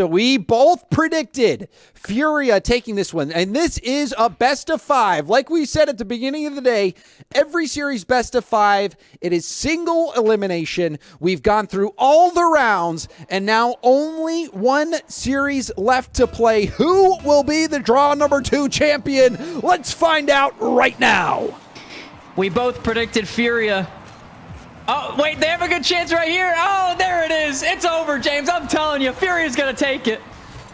So we both predicted Furia taking this one, and this is a best of 5. Like we said at the beginning of the day, every series best of 5. It is single elimination. We've gone through all the rounds, and now only one series left to play. Who will be the draw number 2 champion? Let's find out right now. We both predicted Furia. Oh, wait, they have a good chance right here. Oh, there it is. It's over, James. I'm telling you, Furia's going to take it.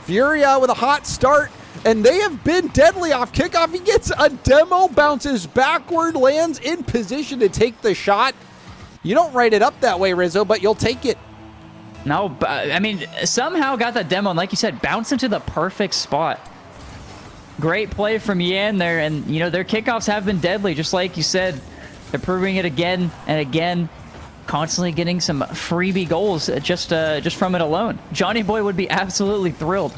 Furia with a hot start, and they have been deadly off kickoff. He gets a demo, bounces backward, lands in position to take the shot. You don't write it up that way, Rizzo, but you'll take it. No, I mean, somehow got that demo, and like you said, bounced into the perfect spot. Great play from Yan there, and, you know, their kickoffs have been deadly, just like you said. They're proving it again and again. Constantly getting some freebie goals just from it alone. Johnny Boy would be absolutely thrilled.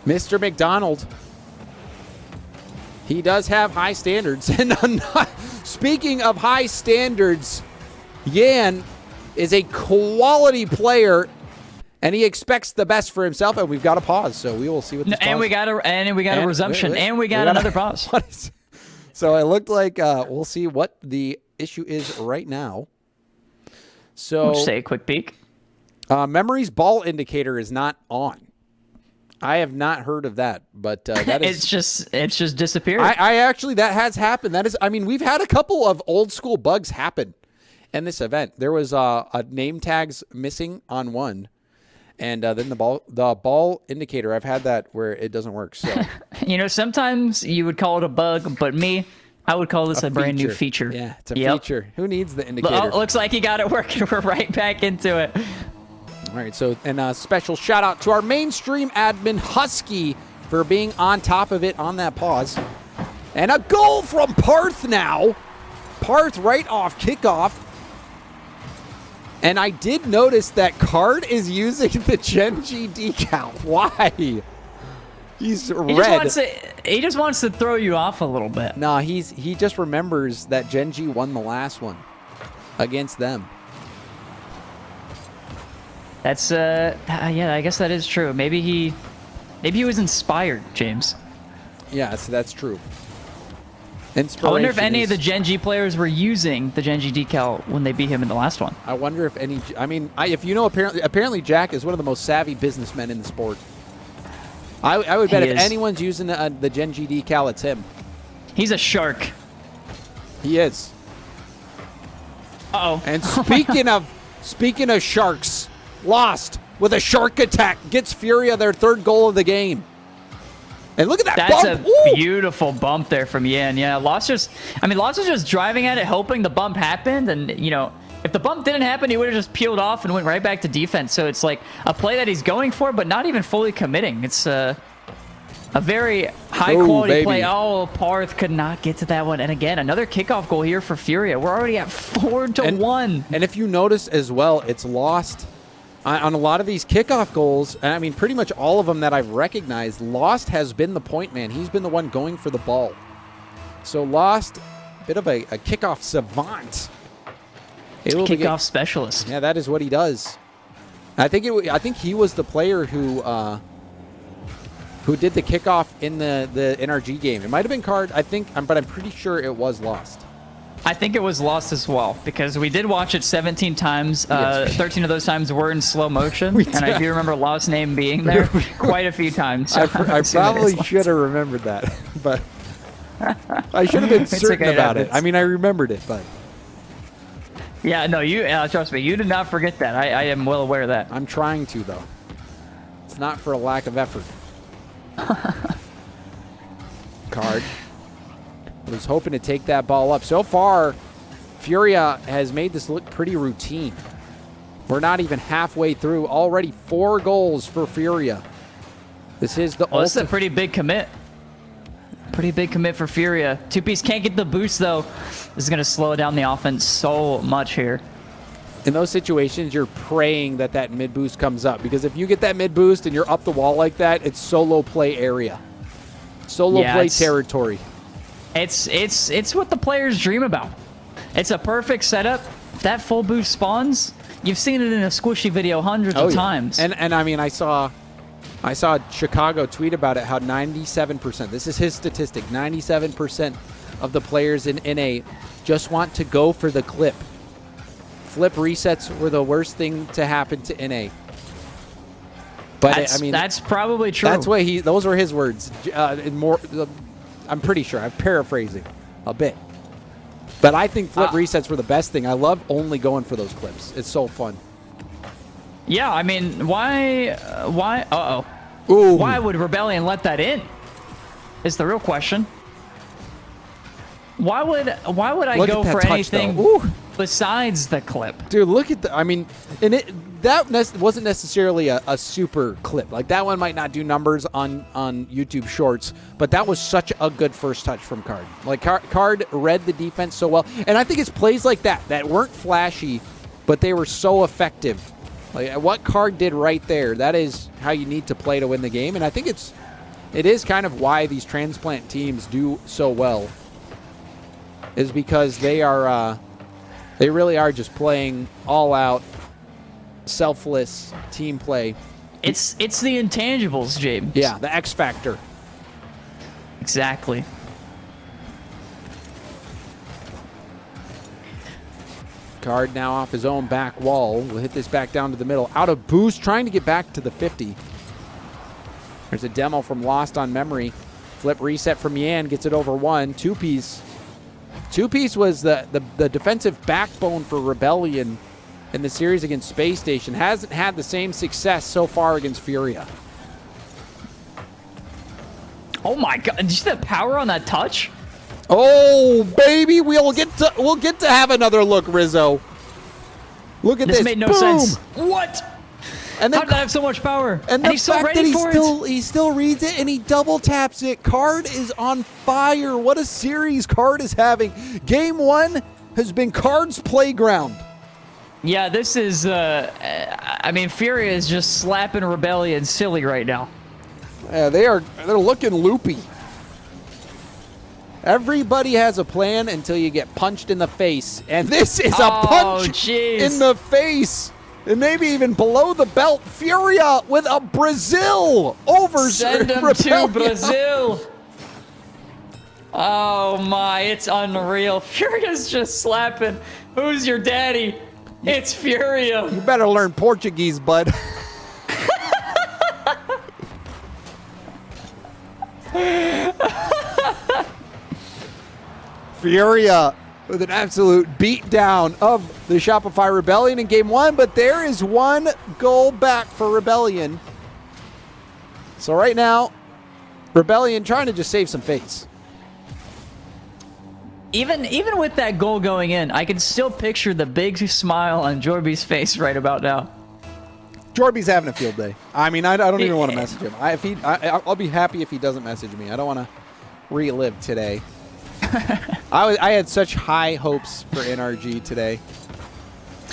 Mr. McDonald. He does have high standards. And speaking of high standards, Yan is a quality player, and he expects the best for himself. And we've got a pause, so we will see what this pause. And we got a resumption, and we got another pause. So it looked like we'll see what the issue is right now. So Let's take a quick peek. Memory's ball indicator is not on. I have not heard of that, but that is it's just disappeared. I actually, that has happened. That is, I mean, we've had a couple of old school bugs happen in this event. There was a name tags missing on one, and then the ball indicator. I've had that where it doesn't work. So you know, sometimes you would call it a bug, but I would call this a brand new feature. Yeah, it's a feature. Who needs the indicator? Oh, looks like you got it working. We're right back into it. All right, so, and a special shout out to our mainstream admin, Husky, for being on top of it on that pause. And a goal from Parth now. Parth right off kickoff. And I did notice that Card is using the Genji decal. Why? He's red. He just wants to throw you off a little bit. Nah, he just remembers that Genji won the last one against them. That's yeah, I guess that is true. Maybe he was inspired, James. Yes, that's true. I wonder if any of the Genji players were using the Genji decal when they beat him in the last one. I wonder if any. I mean, if you know, apparently Jack is one of the most savvy businessmen in the sport. I would bet if anyone's using the Genji decal, it's him. He's a shark. He is. Uh-oh. And speaking of sharks, Lost with a shark attack gets Furia their 3rd goal of the game. And look at that That's bump. a beautiful bump there from Yan. Yeah, Lost was just driving at it, hoping the bump happened, and you know, if the bump didn't happen, he would have just peeled off and went right back to defense. So it's like a play that he's going for, but not even fully committing. It's a very high-quality play. Oh, Parth could not get to that one. And again, another kickoff goal here for Furia. We're already at 4-1. And if you notice as well, it's Lost on a lot of these kickoff goals. And I mean, pretty much all of them that I've recognized, Lost has been the point man. He's been the one going for the ball. So Lost, a bit of a kickoff savant. Kickoff specialist. Yeah, that is what he does. I think he was the player who did the kickoff in the NRG game. It might have been Card, I think, but I'm pretty sure it was Lost. I think it was Lost as well, because we did watch it 17 times. 13 of those times were in slow motion, and I do remember Lost's name being there quite a few times. So I probably should have remembered that, but I should have been certain about it. I mean, I remembered it, but... Yeah, no, trust me, you did not forget that. I am well aware of that. I'm trying to, though. It's not for a lack of effort. Card was hoping to take that ball up. So far, Furia has made this look pretty routine. We're not even halfway through. Already 4 goals for Furia. This is the this is a pretty big commit. Pretty big commit for Furia. Two-piece can't get the boost, though. This is going to slow down the offense so much here. In those situations, you're praying that mid boost comes up, because if you get that mid boost and you're up the wall like that, it's solo play area. Solo play territory. It's what the players dream about. It's a perfect setup. If that full boost spawns, you've seen it in a squishy video hundreds of times. And I mean, I saw I saw Chicago tweet about it, how 97%, this is his statistic, 97% of the players in NA just want to go for the clip. Flip resets were the worst thing to happen to NA. But that's probably true. That's what those were his words. I'm pretty sure. I'm paraphrasing a bit. But I think flip resets were the best thing. I love only going for those clips. It's so fun. Yeah, I mean, why Ooh. Why would Rebellion let that in? Is the real question. Why would I go for anything besides the clip? Dude, look at that wasn't necessarily a super clip. Like, that one might not do numbers on YouTube Shorts, but that was such a good first touch from Card. Like, Card read the defense so well. And I think it's plays like that weren't flashy, but they were so effective. Like, what Card did right there, that is how you need to play to win the game. And I think it is kind of why these transplant teams do so well, is because they really are just playing all out, selfless team play. It's the intangibles, James. Yeah, the X factor. Exactly. Card now off his own back wall. We'll hit this back down to the middle. Out of boost, trying to get back to the 50. There's a demo from Lost on Memory. Flip reset from Yan, gets it over one. Two-piece. Two-piece was the defensive backbone for Rebellion in the series against Space Station. Hasn't had the same success so far against Furia. Oh my god, did you see the power on that touch? Oh baby, we'll get to have another look, Rizzo. Look at this. This made no Boom. sense. What? And then, how did that have so much power? And he's so ready for it. He still reads it and he double taps it. Card is on fire. What a series Card is having. Game 1 has been Card's playground. Yeah, this is. I mean, Furia is just slapping Rebellion silly right now. Yeah, they're looking loopy. Everybody has a plan until you get punched in the face, and this is a punch in the face. And maybe even below the belt. Furia with a Brazil over Send him to Brazil. Oh my, it's unreal. Furia's just slapping. Who's your daddy? It's Furia. You better learn Portuguese, bud. Furia with an absolute beatdown of the Shopify Rebellion in Game 1, but there is one goal back for Rebellion. So right now, Rebellion trying to just save some face. Even with that goal going in, I can still picture the big smile on Jorby's face right about now. Jorby's having a field day. I mean, I don't even want to message him. I'll be happy if he doesn't message me. I don't want to relive today. I had such high hopes for NRG today.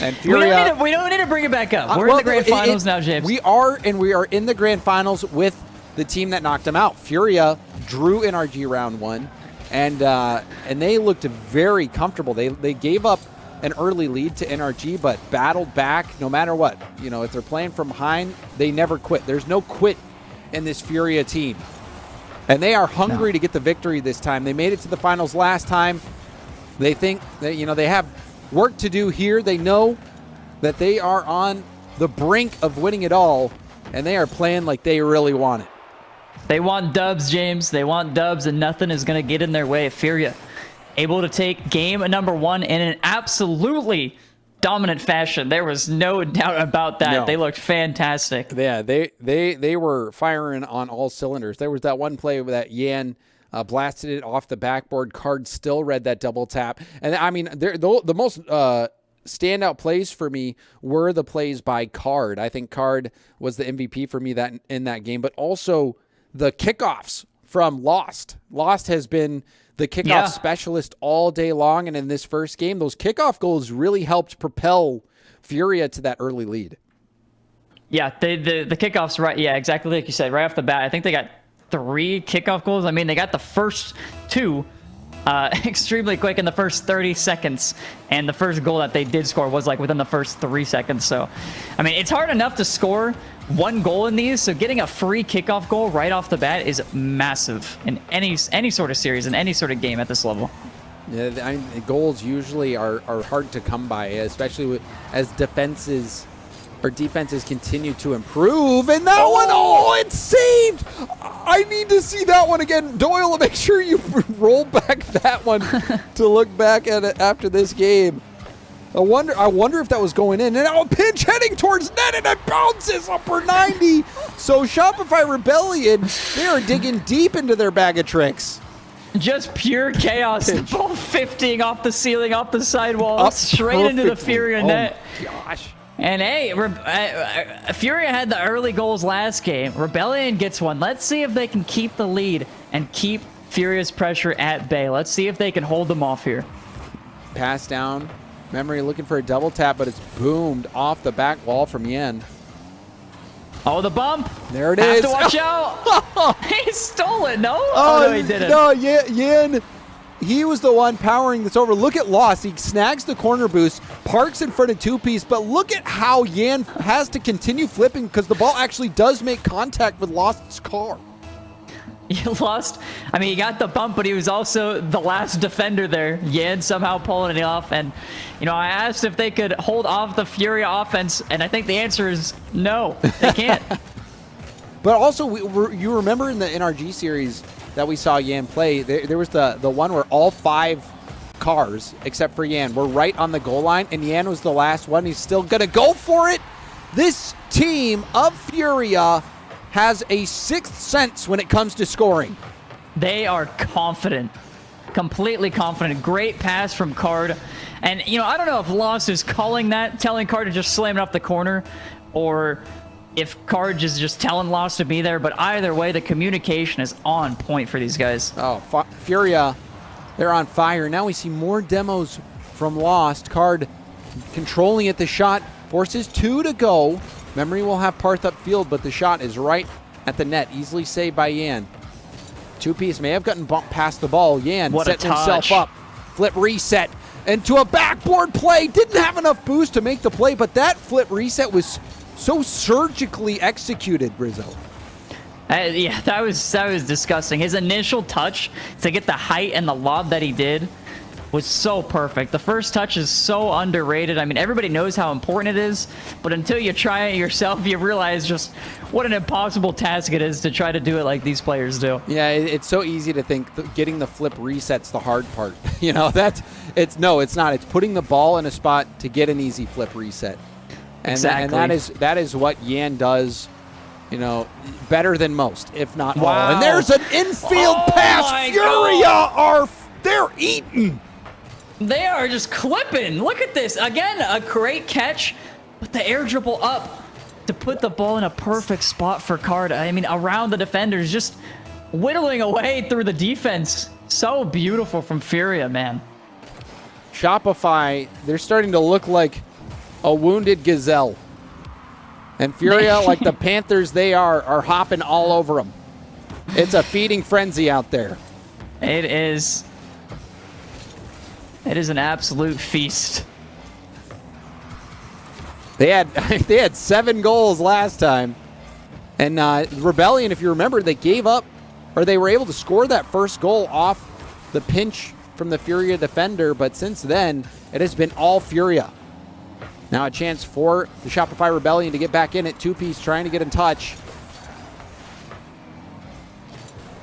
And Furia, we don't need to bring it back up. We're in the grand finals now, James. We are in the grand finals with the team that knocked them out. Furia drew NRG round 1, and they looked very comfortable. They gave up an early lead to NRG, but battled back no matter what. You know, if they're playing from behind, they never quit. There's no quit in this Furia team. And they are hungry to get the victory this time. They made it to the finals last time. They think that, they have work to do here. They know that they are on the brink of winning it all, and they are playing like they really want it. They want dubs, James. They want dubs, and nothing is going to get in their way. Furia able to take game number 1 in an absolutely dominant fashion. There was no doubt about that. No. They looked fantastic. Yeah, they were firing on all cylinders. There was that one play that Yan blasted it off the backboard. Card still read that double tap. And I mean, the most standout plays for me were the plays by Card. I think Card was the MVP for me in that game, but also the kickoffs from Lost. Lost has been the kickoff specialist all day long, and in this first game, those kickoff goals really helped propel Furia to that early lead. Yeah, the kickoffs, right? Yeah, exactly like you said, right off the bat. I think they got 3 kickoff goals. I mean, they got the first 2 extremely quick in the first 30 seconds, and the first goal that they did score was like within the first 3 seconds. So, I mean, it's hard enough to score one goal in these, so getting a free kickoff goal right off the bat is massive in any sort of series, in any sort of game at this level. Yeah, goals usually are hard to come by, especially as defenses continue to improve. And that one, it's saved! I need to see that one again. Doyle, make sure you roll back that one to look back at it after this game. I wonder if that was going in. And now a pinch heading towards net, and it bounces upper 90. So Shopify Rebellion, they are digging deep into their bag of tricks. Just pure chaos. The ball 50ing off the ceiling, off the sidewall, straight into the Furia net. Gosh. And hey, Furia had the early goals last game. Rebellion gets one. Let's see if they can keep the lead and keep Furia's pressure at bay. Let's see if they can hold them off here. Pass down. Memory looking for a double tap, but it's boomed off the back wall from Yen. Oh, the bump. There it is. Have to watch out. He stole it, no? Oh, no, he didn't. No, Yen. He was the one powering this over. Look at Lost. He snags the corner boost, parks in front of two-piece, but look at how Yan has to continue flipping because the ball actually does make contact with Lost's car. He lost. I mean, he got the bump, but he was also the last defender there. Yan somehow pulling it off. And, you know, I asked if they could hold off the Furia offense, and I think the answer is no, they can't. But also, you remember in the NRG series that we saw Yan play, there was the one where all 5 cars, except for Yan, were right on the goal line, and Yan was the last one. He's still going to go for it. This team of Furia has a sixth sense when it comes to scoring. They are confident, completely confident. Great pass from Card. And, you know, I don't know if Lost is calling that, telling Card to just slam it off the corner, or if Card is just telling Lost to be there. But either way, the communication is on point for these guys. Oh, Furia, they're on fire. Now we see more demos from Lost. Card controlling at the shot, forces 2 to go. Memory will have Parth upfield, but the shot is right at the net. Easily saved by Yan. Two-piece may have gotten bumped past the ball. Yan setting himself up. Flip reset. And to a backboard play. Didn't have enough boost to make the play, but that flip reset was so surgically executed, Rizzo. Yeah, that was disgusting. His initial touch to get the height and the lob that he did was so perfect. The first touch is so underrated. I mean, everybody knows how important it is, but until you try it yourself, you realize just what an impossible task it is to try to do it like these players do. Yeah, it's so easy to think getting the flip reset's the hard part. You know, it's not. It's putting the ball in a spot to get an easy flip reset. And exactly. And that is what Yan does, you know, better than most, if not all. Wow. And there's an infield pass. Furia they're eating. They are just clipping. Look at this. Again, a great catch, but the air dribble up to put the ball in a perfect spot for Card. I mean, around the defenders, just whittling away through the defense. So beautiful from Furia, man. Shopify, they're starting to look like a wounded gazelle. And Furia, like the Panthers they are hopping all over them. It's a feeding frenzy out there. It is an absolute feast. They had 7 goals last time. And Rebellion, if you remember, they gave up, or they were able to score that first goal off the pinch from the Furia defender. But since then, it has been all Furia. Now a chance for the Shopify Rebellion to get back in at two-piece, trying to get in touch.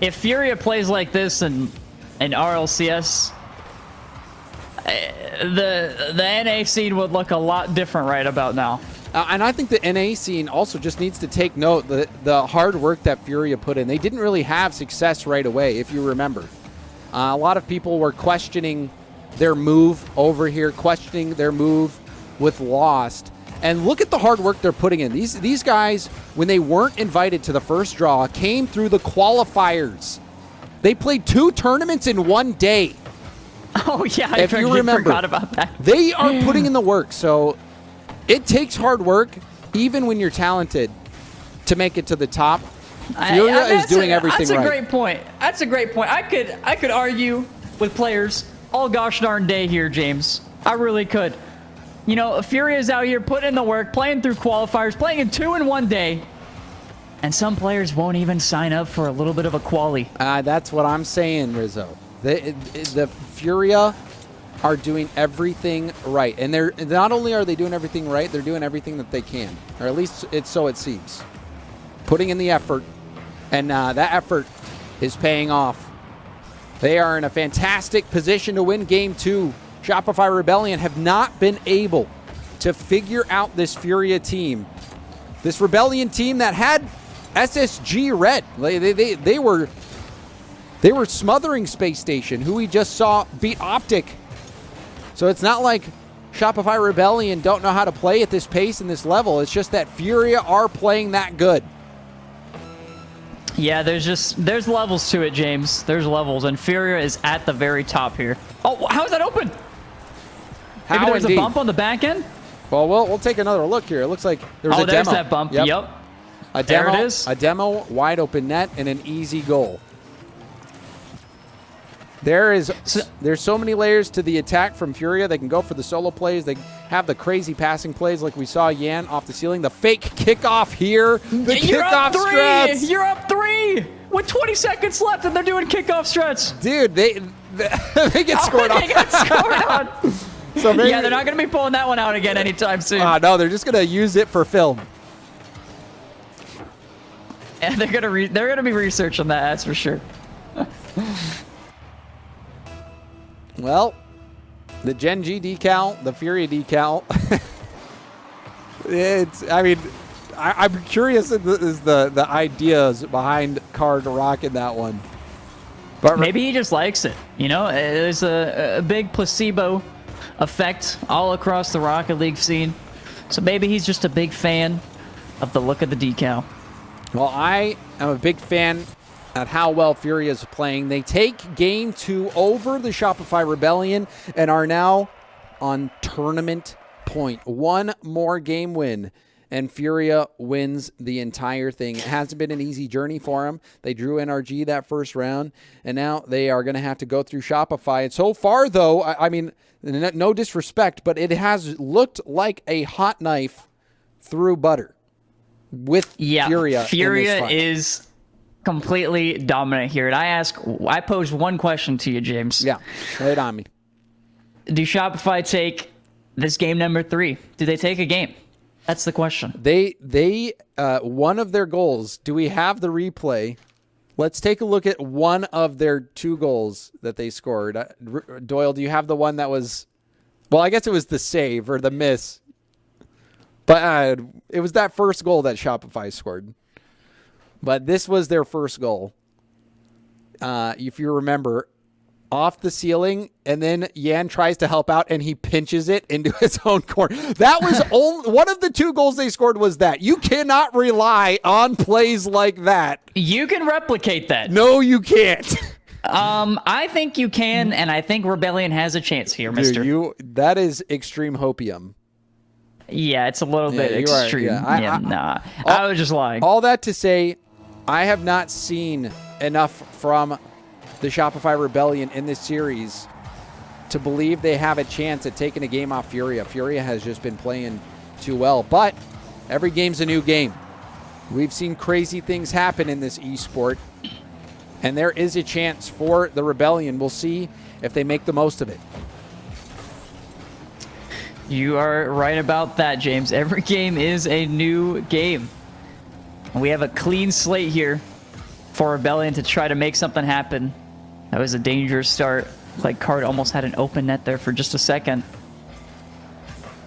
If Furia plays like this in RLCS, the NA scene would look a lot different right about now. And I think the NA scene also just needs to take note the hard work that Furia put in. They didn't really have success right away, if you remember. A lot of people were questioning their move over here, questioning their move with Lost. And look at the hard work they're putting in. These guys, when they weren't invited to the first draw, came through the qualifiers. They played 2 tournaments in 1 day. Oh, yeah, if you remember, forgot about that. They are putting in the work. So it takes hard work, even when you're talented, to make it to the top. Furia is doing everything right. That's a great point. That's a great point. I could argue with players all gosh darn day here, James. I really could. You know, Furia's out here putting in the work, playing through qualifiers, playing in 2 in 1 day. And some players won't even sign up for a little bit of a quali. That's what I'm saying, Rizzo. The Furia are doing everything right. And they're not only are they doing everything right, they're doing everything that they can. Or at least so it seems. Putting in the effort. And that effort is paying off. They are in a fantastic position to win Game 2. Shopify Rebellion have not been able to figure out this Furia team. This Rebellion team that had SSG Red. They were smothering Space Station, who we just saw beat Optic. So it's not like Shopify Rebellion don't know how to play at this pace and this level. It's just that Furia are playing that good. Yeah, there's levels to it, James. There's levels, and Furia is at the very top here. Oh, how is that open? Maybe there's a bump on the back end? Well, we'll take another look here. It looks like there's a demo. Oh, there's that bump. Yep. A demo, there it is. A demo, wide open net, and an easy goal. There's so many layers to the attack from Furia. They can go for the solo plays. They have the crazy passing plays like we saw Yan off the ceiling. The fake kickoff here. The kickoff struts. You're up 3 with 20 seconds left, and they're doing kickoff struts. Dude, they get scored on. They get scored on. So maybe, yeah, they're not going to be pulling that one out again anytime soon. No, they're just going to use it for film. And they're gonna be researching that, that's for sure. Well, the Gen G decal, the Furia decal. I'm curious as the ideas behind Card rocking that one. But maybe he just likes it. You know, there's a big placebo effect all across the Rocket League scene. So maybe he's just a big fan of the look of the decal. Well, I am a big fan at how well Furia is playing. They take Game 2 over the Shopify Rebellion and are now on tournament point. One more game win, and Furia wins the entire thing. It hasn't been an easy journey for them. They drew NRG that first round, and now they are going to have to go through Shopify. And so far, though, I mean, no disrespect, but it has looked like a hot knife through butter with Furia. Furia is completely dominant here. And I posed one question to you, James. Yeah, lay it on me. Do Shopify take this game number 3? Do they take a game? That's the question. They one of their goals. Do we have the replay? Let's take a look at one of their 2 goals that they scored. Doyle, do you have the one that was? Well, I guess it was the save or the miss. But it was that first goal that Shopify scored. But this was their first goal. If you remember, off the ceiling, and then Yan tries to help out, and he pinches it into his own corner. That was one of the 2 goals they scored was that. You cannot rely on plays like that. You can replicate that. No, you can't. I think you can, and I think Rebellion has a chance here, mister. That is extreme hopium. Yeah, it's a little bit extreme. I was just lying. All that to say, I have not seen enough from the Shopify Rebellion in this series to believe they have a chance at taking a game off Furia. Furia has just been playing too well, but every game's a new game. We've seen crazy things happen in this esport, and there is a chance for the Rebellion. We'll see if they make the most of it. You are right about that, James. Every game is a new game. We have a clean slate here for Rebellion to try to make something happen. That was a dangerous start. Like Card almost had an open net there for just a second.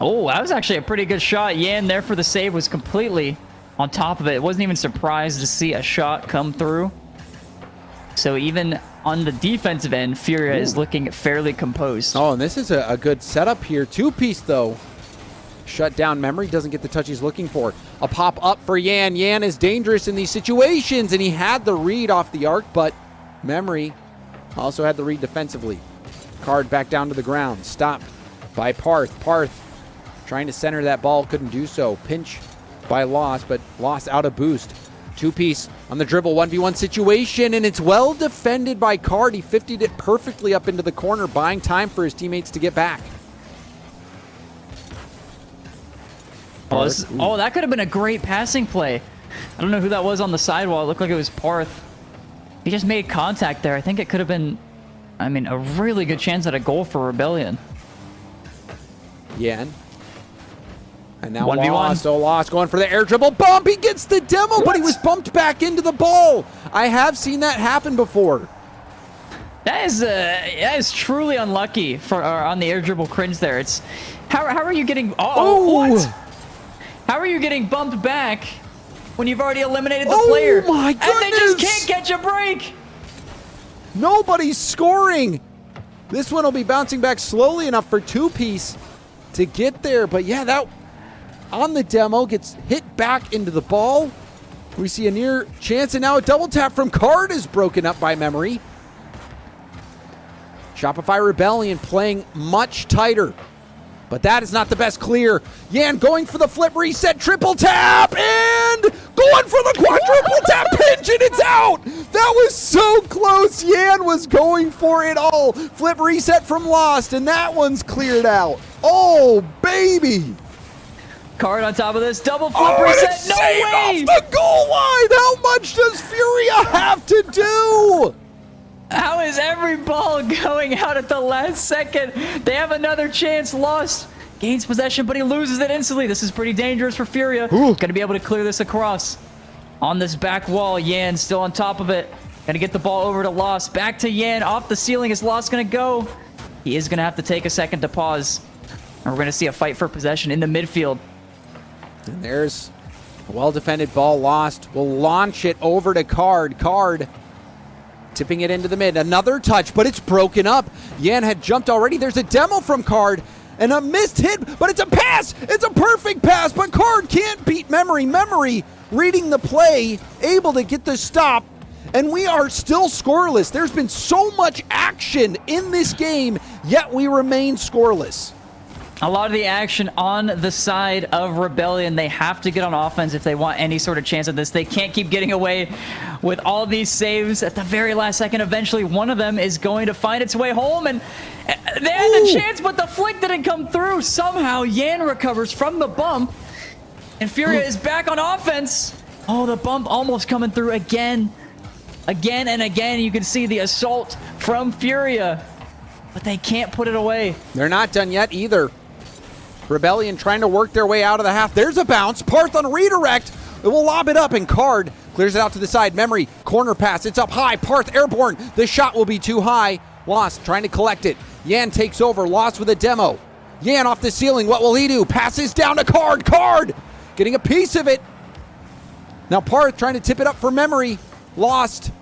Oh, that was actually a pretty good shot. Yan there for the save was completely on top of it. Wasn't even surprised to see a shot come through. So even on the defensive end, Furia is looking fairly composed. Oh, and this is a good setup here. 2-piece, though. Shut down Memory. Doesn't get the touch he's looking for. A pop-up for Yan. Yan is dangerous in these situations, and he had the read off the arc, but Memory also had the read defensively. Card back down to the ground. Stopped by Parth. Parth trying to center that ball. Couldn't do so. Pinch by Lost, but Lost out of boost. Two-piece on the dribble, 1v1 situation, and it's well defended by Card. He 50'd it perfectly up into the corner, buying time for his teammates to get back. Oh, that could have been a great passing play. I don't know who that was on the sidewall. It looked like it was Parth. He just made contact there. I think it could have been, I mean, a really good chance at a goal for Rebellion. Yan. And now 1v1. Lost. Oh, Lost going for the air dribble bump. He gets the demo, but he was bumped back into the ball. I have seen that happen before. That is truly unlucky for on the air dribble cringe there. It's how are you getting? What? How are you getting bumped back when you've already eliminated the player? Oh my goodness! And they just can't catch a break. Nobody's scoring. This one will be bouncing back slowly enough for two-piece to get there. But yeah, that on the demo gets hit back into the ball. We see a near chance, and now a double tap from Card is broken up by Memory. Shopify Rebellion playing much tighter. But that is not the best clear. Yan going for the flip reset, triple tap, and going for the quadruple tap pinch, and it's out. That was so close. Yan was going for it all. Flip reset from Lost, and that one's cleared out. Oh, baby. Card on top of this, double flip reset, no way. Off the goal line. How much does Furia have to do? How is every ball going out at the last second? They have another chance. Lost gains possession, but he loses it instantly. This is pretty dangerous for Furia. Going to be able to clear this across. On this back wall, Yan still on top of it. Going to get the ball over to Lost. Back to Yan. Off the ceiling. Is Lost going to go? He is going to have to take a second to pause. And we're going to see a fight for possession in the midfield. And there's a well-defended ball. Lost will launch it over to Card. Card tipping it into the mid. Another touch, but it's broken up. Yan had jumped already. There's a demo from Card and a missed hit, but it's a pass. It's a perfect pass, but Card can't beat Memory. Memory reading the play, able to get the stop, and we are still scoreless. There's been so much action in this game, yet we remain scoreless. A lot of the action on the side of Rebellion. They have to get on offense if they want any sort of chance at this. They can't keep getting away with all these saves at the very last second. Eventually, one of them is going to find its way home, and they had the chance, but the flick didn't come through. Somehow, Yan recovers from the bump, and Furia is back on offense. Oh, the bump almost coming through again. Again and again, you can see the assault from Furia, but they can't put it away. They're not done yet either. Rebellion trying to work their way out of the half. There's a bounce. Parth on a redirect. It will lob it up, and Card clears it out to the side. Memory, corner pass. It's up high. Parth airborne. The shot will be too high. Lost trying to collect it. Yan takes over. Lost with a demo. Yan off the ceiling. What will he do? Passes down to Card. Card getting a piece of it. Now Parth trying to tip it up for Memory. Lost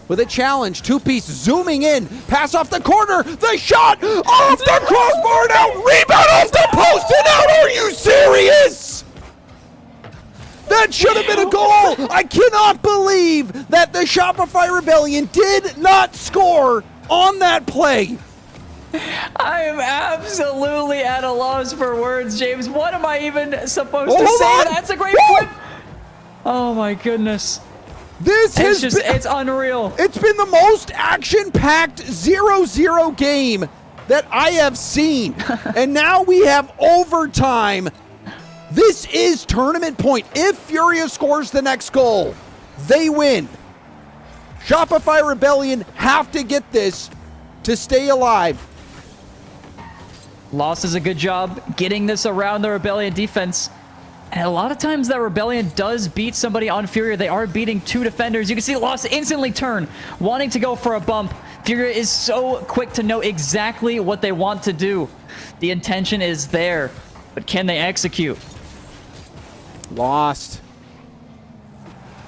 with a challenge. Two-piece zooming in. Pass off the corner. The shot off the crossbar and out. Rebound off the post and out. Are you serious? That should have been a goal. I cannot believe that the Shopify Rebellion did not score on that play. I am absolutely at a loss for words, James. What am I even supposed to say? That's a great flip. Oh my goodness. It's unreal. It's been the most action-packed 0-0 game that I have seen. And now we have overtime. This is tournament point. If Furia scores the next goal, they win. Shopify Rebellion have to get this to stay alive. Lost does a good job getting this around the Rebellion defense. And a lot of times that Rebellion does beat somebody on Furia. They are beating two defenders. You can see Lost instantly turn, wanting to go for a bump. Furia is so quick to know exactly what they want to do. The intention is there, but can they execute? Lost.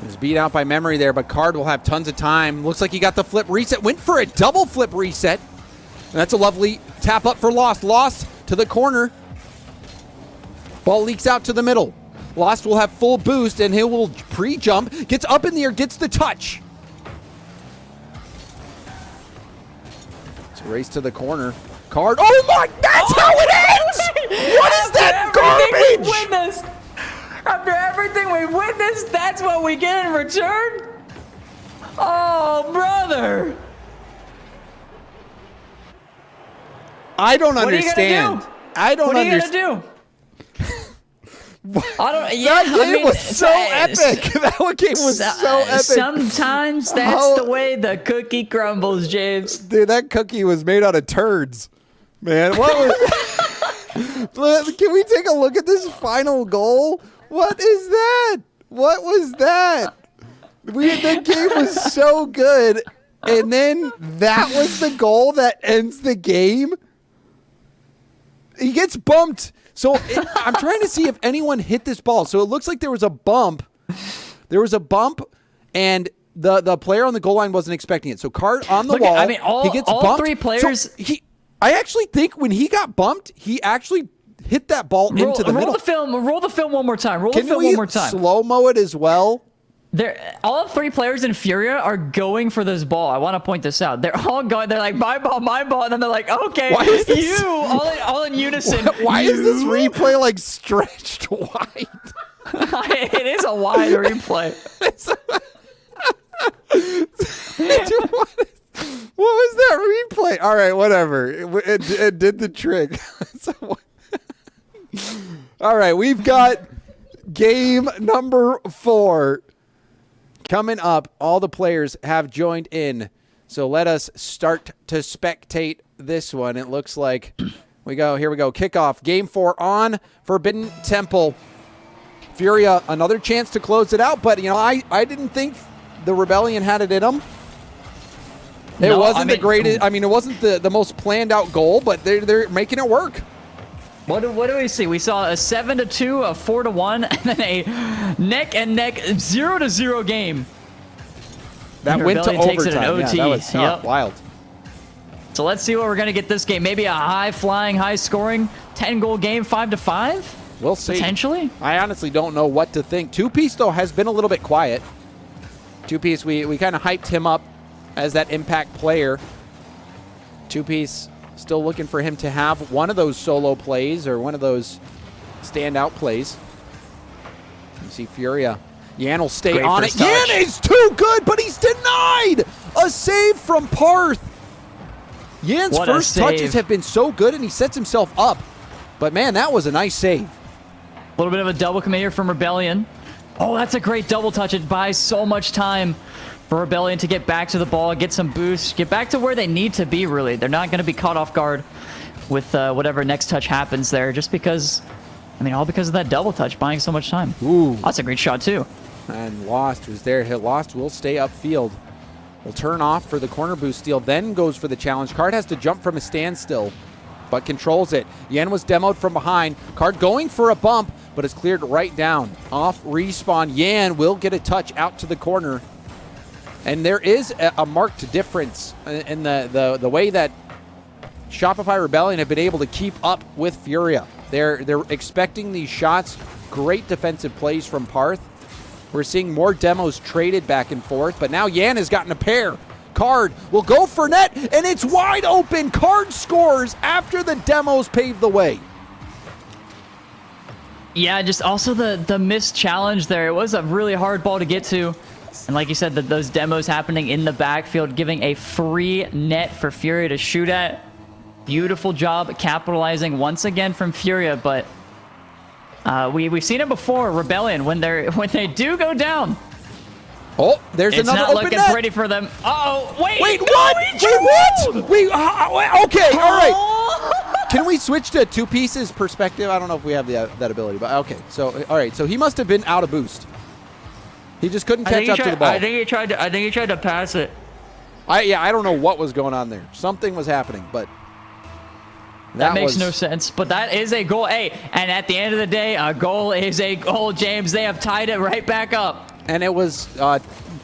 He was beat out by Memory there, but Card will have tons of time. Looks like he got the flip reset. Went for a double flip reset. And that's a lovely tap up for Lost. Lost to the corner. Ball leaks out to the middle. Lost will have full boost, and he will pre-jump. Gets up in the air, gets the touch. It's a race to the corner. Card. Oh my, that's how it ends! What is that garbage? After everything we witnessed, that's what we get in return? Oh, brother. I don't What understand. What I don't understand. What are you going to do? I don't. Yeah, That game was so epic. That game was so epic. Sometimes that's the way the cookie crumbles, James. Dude, that cookie was made out of turds, man. What was? Can we take a look at this final goal? What is that? What was that? The game was so good, and then that was the goal that ends the game. He gets bumped. So I'm trying to see if anyone hit this ball. So it looks like there was a bump. And the player on the goal line wasn't expecting it. So Card on the wall. He gets all bumped. three players. So I actually think when he got bumped, he actually hit that ball into the middle. Roll the film one more time. Can we slow-mo it as well? All 3 players in Furia are going for this ball. I want to point this out. They're all going. They're like, my ball, and then they're like, okay, all in unison. Why is this replay like stretched wide? It is a wide replay. What was that replay? All right, whatever. It did the trick. All right, we've got game number 4. Coming up, all the players have joined in, so let us start to spectate this one. It looks like here we go, kickoff, game 4 on Forbidden Temple. Furia, another chance to close it out, but I didn't think the Rebellion had it in them. It wasn't the greatest, it wasn't the most planned out goal, but they're making it work. What do we see? We saw a 7-2, a 4-1, and then a neck-and-neck 0-0 game. That went to takes it in overtime. OT. Yeah, that was wild. So let's see what we're going to get this game. Maybe a high-flying, high-scoring 10-goal game, 5-5? We'll see. Potentially? I honestly don't know what to think. Two Piece, though, has been a little bit quiet. Two Piece, we kind of hyped him up as that impact player. Two Piece... Still looking for him to have one of those solo plays or one of those standout plays. You see Furia. Yan will stay on it. Yan is too good, but he's denied! A save from Parth. Yan's first touches have been so good, and he sets himself up. But, man, that was a nice save. A little bit of a double commit here from Rebellion. Oh, that's a great double touch. It buys so much time for Rebellion to get back to the ball, get some boosts, get back to where they need to be, really. They're not going to be caught off guard with whatever next touch happens there, just because, all because of that double touch, buying so much time. Ooh. That's a great shot, too. And Lost was there. Lost will stay upfield. Will turn off for the corner boost steal, then goes for the challenge. Card has to jump from a standstill, but controls it. Yan was demoed from behind. Card going for a bump, but is cleared right down. Off respawn, Yan will get a touch out to the corner. And there is a marked difference in the way that Shopify Rebellion have been able to keep up with Furia. They're expecting these shots. Great defensive plays from Parth. We're seeing more demos traded back and forth, but now Yan has gotten a pair. Card will go for net, and it's wide open. Card scores after the demos pave the way. Yeah, just also the missed challenge there. It was a really hard ball to get to. And like you said, those demos happening in the backfield, giving a free net for Furia to shoot at. Beautiful job capitalizing once again from Furia, but we've seen it before, Rebellion, when they do go down. Oh, there's another open net. It's not looking pretty for them. Uh-oh, wait. Wait, what? Wait, what? Okay, all right. Can we switch to Two Pieces perspective? I don't know if we have that ability, but okay. So, all right. So he must have been out of boost. He just couldn't catch up to the ball. I think he tried to pass it. I don't know what was going on there. Something was happening, but that makes no sense. But that is a goal. Hey, and at the end of the day, a goal is a goal, James. They have tied it right back up. And it was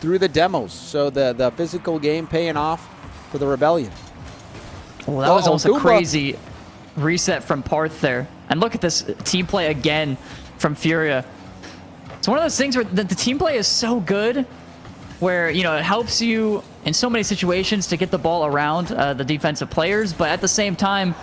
through the demos. So the physical game paying off for the Rebellion. Well, that was also crazy reset from Parth there. And look at this team play again from Furia. It's one of those things where the team play is so good where, it helps you in so many situations to get the ball around the defensive players, but at the same time,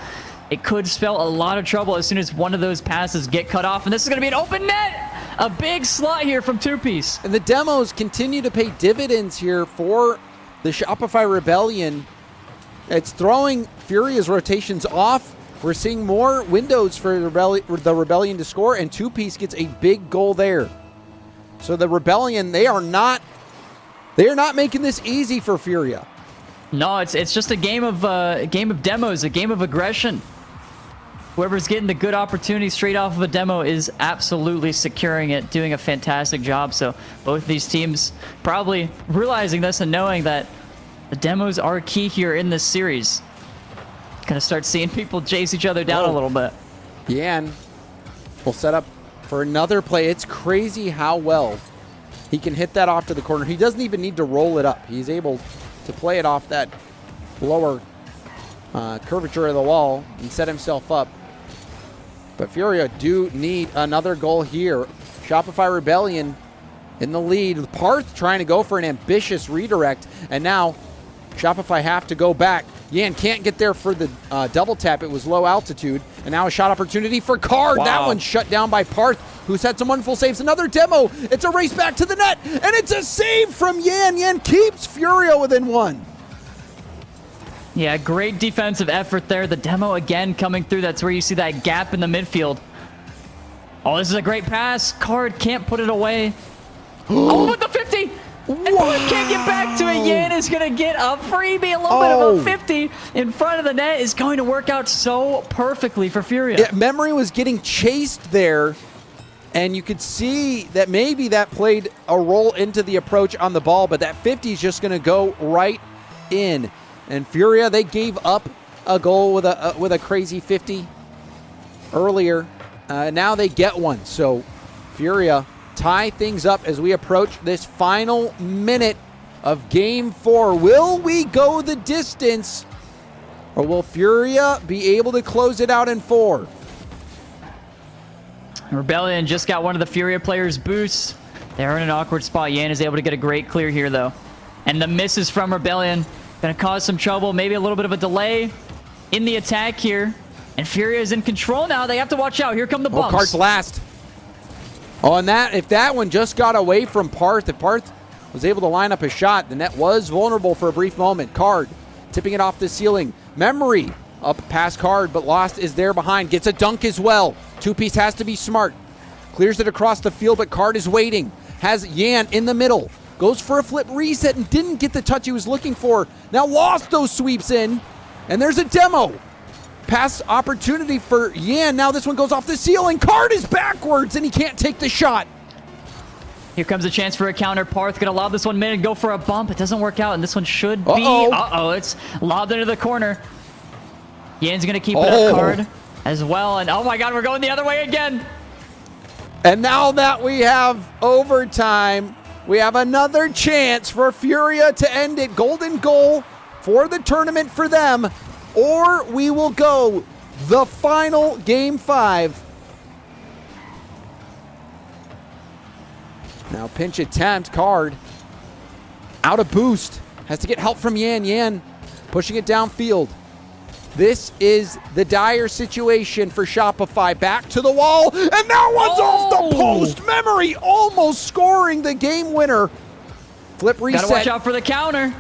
it could spell a lot of trouble as soon as one of those passes get cut off. And this is going to be an open net. A big slot here from two-piece. And the demos continue to pay dividends here for the Shopify Rebellion. It's throwing Furia's rotations off. We're seeing more windows for the Rebellion to score, and two-piece gets a big goal there. So the Rebellion, they are not making this easy for Furia. No, it's just a game of demos, a game of aggression. Whoever's getting the good opportunity straight off of a demo is absolutely securing it, doing a fantastic job. So both of these teams probably realizing this and knowing that the demos are key here in this series. Gonna start seeing people chase each other down a little bit. Yan will set up for another play. It's crazy how well he can hit that off to the corner. He doesn't even need to roll it up. He's able to play it off that lower curvature of the wall and set himself up. But Furia do need another goal here. Shopify Rebellion in the lead. Parth trying to go for an ambitious redirect, and now Shopify have to go back. Yan can't get there for the double tap. It was low altitude, and now a shot opportunity for Card. Wow. That one's shut down by Parth, who's had some wonderful saves. Another demo. It's a race back to the net, and it's a save from Yan. Yan keeps Furia within one. Yeah, great defensive effort there. The demo again coming through. That's where you see that gap in the midfield. Oh, this is a great pass. Card can't put it away. Oh, with the 50! And Parth can't get back to it. Yan is going to get a freebie. A little bit of a 50 in front of the net is going to work out so perfectly for Furia. Yeah, Memory was getting chased there, and you could see that maybe that played a role into the approach on the ball, but that 50 is just going to go right in. And Furia, they gave up a goal with a crazy 50 earlier. Now they get one. So Furia tie things up as we approach this final minute of Game 4. Will we go the distance, or will Furia be able to close it out in 4? Rebellion just got one of the Furia players' boosts. They're in an awkward spot. Yan is able to get a great clear here, though. And the misses from Rebellion going to cause some trouble. Maybe a little bit of a delay in the attack here. And Furia is in control now. They have to watch out. Here come the bumps. Cart's last. Oh, and if that one just got away from Parth, if Parth was able to line up a shot, the net was vulnerable for a brief moment. Card tipping it off the ceiling. Memory up past Card, but Lost is there behind. Gets a dunk as well. Two-piece has to be smart. Clears it across the field, but Card is waiting. Has Yan in the middle. Goes for a flip reset and didn't get the touch he was looking for. Now Lost those sweeps in, and there's a demo. Pass opportunity for Yan. Now this one goes off the ceiling. Card is backwards, and he can't take the shot. Here comes a chance for a counter. Parth gonna lob this one mid and go for a bump. It doesn't work out, and this one should be... Uh-oh, it's lobbed into the corner. Yan's gonna keep it up, Card as well, and oh my god, we're going the other way again. And now that we have overtime, we have another chance for Furia to end it. Golden goal for the tournament for them. Or we will go the final Game 5. Now pinch attempt. Card out of boost. Has to get help from Yan. Yan pushing it downfield. This is the dire situation for Shopify. Back to the wall, and that one's off the post. Memory almost scoring the game winner. Flip reset. Gotta watch out for the counter.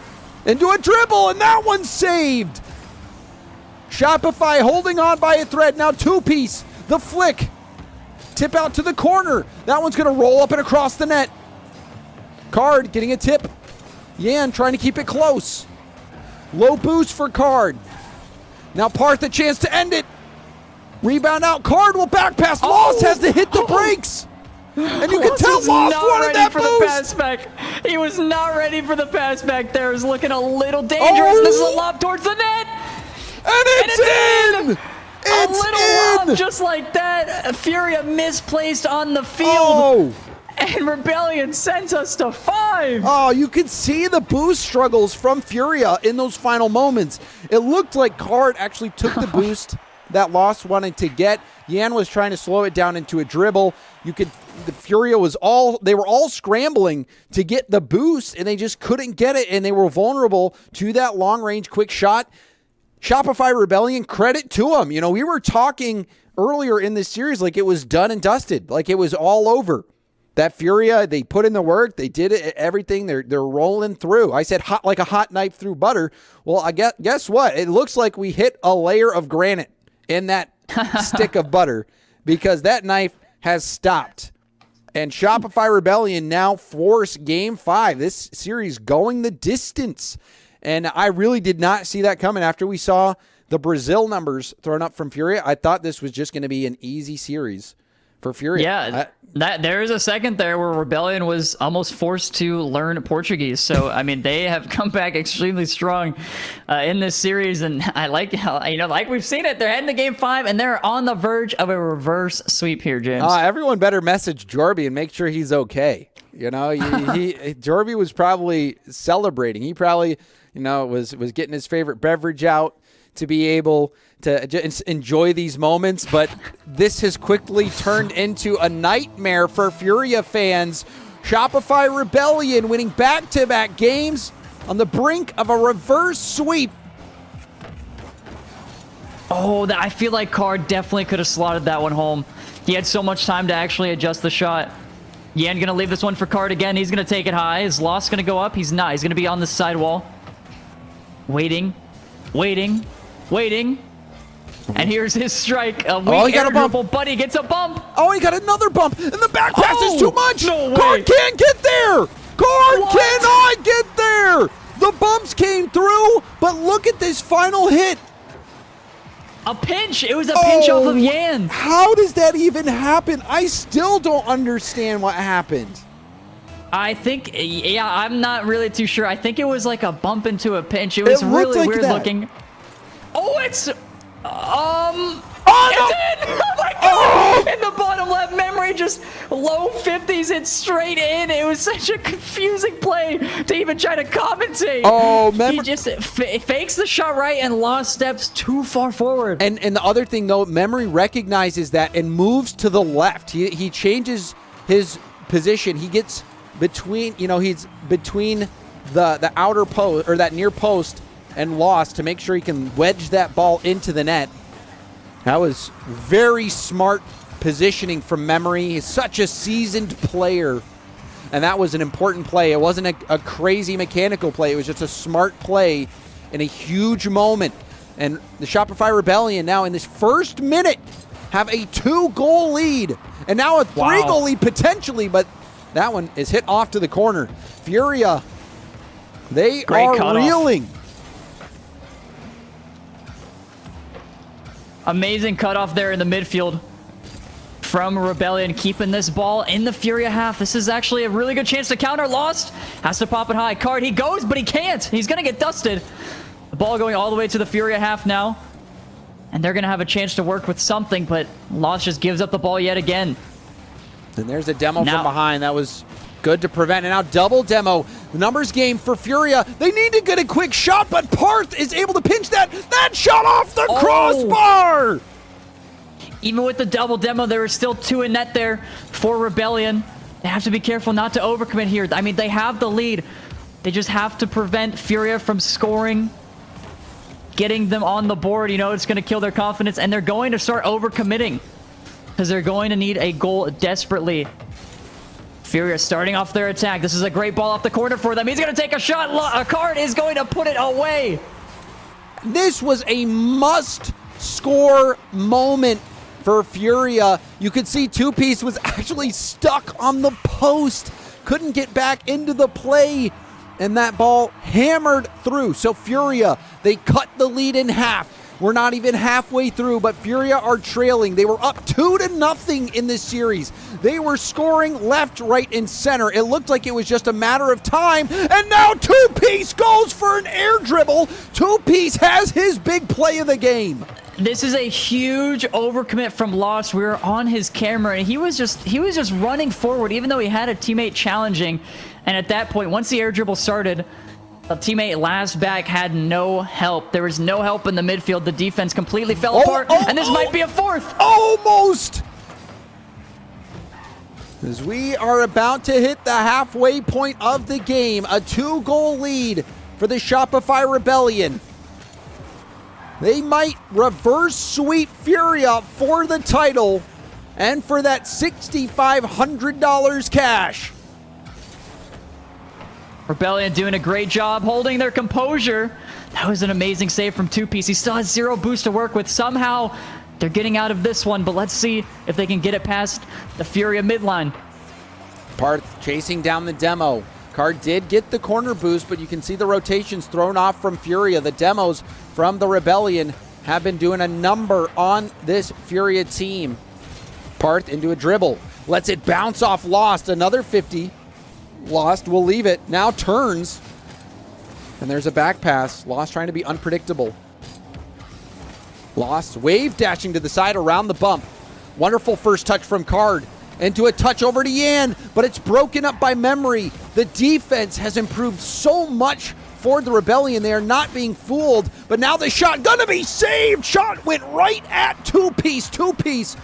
Into a dribble, and that one's saved. Shopify holding on by a thread. Now two-piece. The flick. Tip out to the corner. That one's going to roll up and across the net. Card getting a tip. Yan trying to keep it close. Low boost for Card. Now Parth a chance to end it. Rebound out. Card will back pass. Lost has to hit the brakes. And you can tell Lost wanted that boost. The pass back. He was not ready for the pass back there. It was looking a little dangerous. This is a lob towards the net. And it's in! A little lob just like that. Furia misplaced on the field. And Rebellion sends us to 5. Oh, you could see the boost struggles from Furia in those final moments. It looked like Card actually took the boost that Lost wanted to get. Yan was trying to slow it down into a dribble. The Furia they were all scrambling to get the boost, and they just couldn't get it, and they were vulnerable to that long-range quick shot. Shopify Rebellion, credit to them. You know, we were talking earlier in this series like it was done and dusted, like it was all over. that Furia, they put in the work. They did it, everything. They're rolling through. I said hot like a hot knife through butter. Well, guess what? It looks like we hit a layer of granite in that stick of butter because that knife has stopped. And Shopify Rebellion now force Game 5. This series going the distance. And I really did not see that coming after we saw the Brazil numbers thrown up from Furia. I thought this was just going to be an easy series for Furia. Yeah, there is a second there where Rebellion was almost forced to learn Portuguese. So, I mean, they have come back extremely strong in this series. And I like how, like we've seen it, they're heading to Game 5, and they're on the verge of a reverse sweep here, James. Everyone better message Jorby and make sure he's okay. Jorby was probably celebrating. He probably, was getting his favorite beverage out to be able to just enjoy these moments, but this has quickly turned into a nightmare for Furia fans. Shopify Rebellion winning back-to-back games on the brink of a reverse sweep. Oh, I feel like Card definitely could have slotted that one home. He had so much time to actually adjust the shot. Yan going to leave this one for Card again. He's going to take it high. Is Lost going to go up? He's not. He's going to be on the sidewall. Waiting. And here's his strike. He got a bump. But he gets a bump. Oh, he got another bump. And the back pass is too much. No way. Card can't get there. Card cannot get there. The bumps came through, but look at this final hit. A pinch. It was a pinch off of Yan. How does that even happen? I still don't understand what happened. I think, I'm not really too sure. I think it was like a bump into a pinch. It was really weird looking. Oh, it's... it's in! Oh my God! In the bottom left, Memory just low 50s it straight in. It was such a confusing play to even try to commentate. He just fakes the shot right and Lost steps too far forward. And the other thing, though, Memory recognizes that and moves to the left. He changes his position. He gets between, he's between the outer post, or that near post, and Lost to make sure he can wedge that ball into the net. That was very smart positioning from Memory. He's such a seasoned player, and that was an important play. It wasn't a crazy mechanical play. It was just a smart play in a huge moment. And the Shopify Rebellion now in this first minute have a 2-goal lead, and now a 3-goal lead potentially, but that one is hit off to the corner. Furia, they are reeling. Amazing cutoff there in the midfield from Rebellion, keeping this ball in the Furia half. This is actually a really good chance to counter. Lost has to pop it high. Card, he goes, but he can't. He's going to get dusted. The ball going all the way to the Furia half now. And they're going to have a chance to work with something, but Lost just gives up the ball yet again. And there's a demo from behind. That was good to prevent. And now double demo. The numbers game for Furia. They need to get a quick shot, but Parth is able to pinch that shot off the crossbar. Even with the double demo, there were still 2 in net there for Rebellion. They have to be careful not to overcommit here. I mean, they have the lead. They just have to prevent Furia from scoring, getting them on the board. It's going to kill their confidence, and they're going to start overcommitting because they're going to need a goal desperately. Furia starting off their attack. This is a great ball off the corner for them. He's going to take a shot. A Card is going to put it away. This was a must-score moment for Furia. You could see Two-Piece was actually stuck on the post. Couldn't get back into the play. And that ball hammered through. So Furia, they cut the lead in half. We're not even halfway through, but Furia are trailing. They were up 2-0 in this series. They were scoring left, right, and center. It looked like it was just a matter of time, and now Two-Piece goes for an air dribble. Two-Piece has his big play of the game. This is a huge overcommit from Lost. We were on his camera, and he was just running forward, even though he had a teammate challenging. And at that point, once the air dribble started, the teammate last back had no help. There was no help in the midfield. The defense completely fell apart, and this might be a fourth. Almost! As we are about to hit the halfway point of the game, a 2-goal lead for the Shopify Rebellion. They might reverse sweep Furia for the title. and for that $6,500 cash. Rebellion doing a great job holding their composure. That was an amazing save from 2Piece. He still has 0 boost to work with. Somehow they're getting out of this one, but let's see if they can get it past the Furia midline. Parth chasing down the demo. Card did get the corner boost, but you can see the rotations thrown off from Furia. The demos from the Rebellion have been doing a number on this Furia team. Parth into a dribble. Lets it bounce off Lost. Another 50. Lost will leave it. Now turns. And there's a back pass. Lost trying to be unpredictable. Lost wave dashing to the side around the bump. Wonderful first touch from Card. Into a touch over to Yan, but it's broken up by Memory. The defense has improved so much for the Rebellion. They are not being fooled, but now the shot gonna be saved. Shot went right at 2Piece. 2Piece,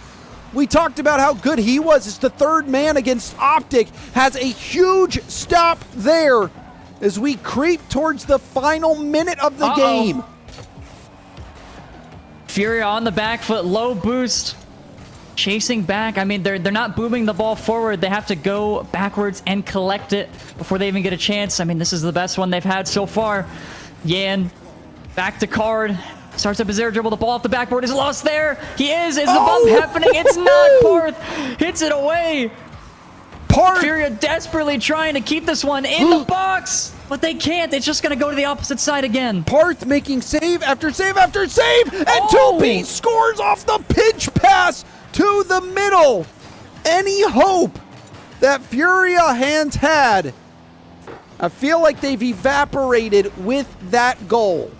we talked about how good he was as the third man against Optic, has a huge stop there as we creep towards the final minute of the game. Furia on the back foot, low boost. Chasing back. I mean, they're not booming the ball forward. They have to go backwards and collect it before they even get a chance. I mean, this is the best one they've had so far. Yan back to Card. Starts up his air dribble. The ball off the backboard is lost there. He is. Is the bump happening? It's not. Parth hits it away. Furia desperately trying to keep this one in the box, but they can't. It's just going to go to the opposite side again. Parth making save after save after save, and 2Piece scores off the pinch pass to the middle. Any hope that Furia hands had, I feel like they've evaporated with that goal.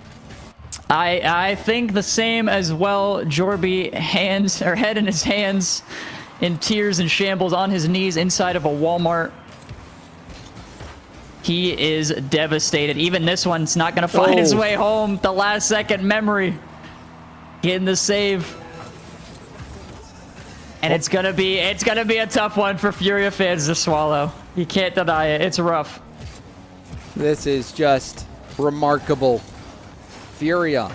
I think the same as well. Jorby head in his hands, in tears and shambles, on his knees inside of a Walmart. He is devastated. Even this one's not going to find its way home. The last second Memory getting the save. And it's gonna be a tough one for Furia fans to swallow. You can't deny it. It's rough. This is just remarkable. Furia.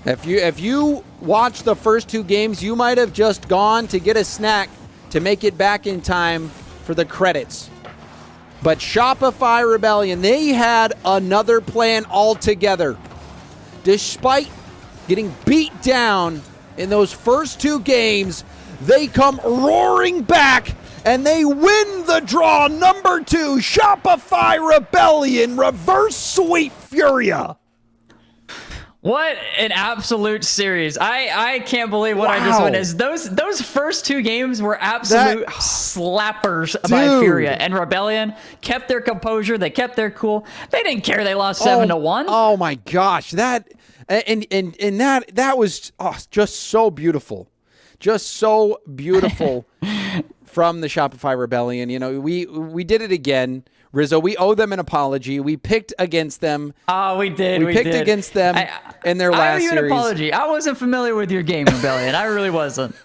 If you watch the first 2 games, you might have just gone to get a snack to make it back in time for the credits. But Shopify Rebellion, they had another plan altogether. Despite getting beat down in those first 2 games, they come roaring back and they win the draw. Number 2, Shopify Rebellion reverse sweep Furia. What an absolute series. I can't believe what I just witnessed. Those first 2 games were absolute slappers by Furia, and Rebellion kept their composure. They kept their cool. They didn't care they lost 7-1. Oh my gosh. That was just so beautiful. Just so beautiful from the Shopify Rebellion. You know, we did it again. Rizzo, we owe them an apology. We picked against them. Oh, we did. We picked against them in their last series. I owe you an apology. I wasn't familiar with your game, Rebellion. I really wasn't.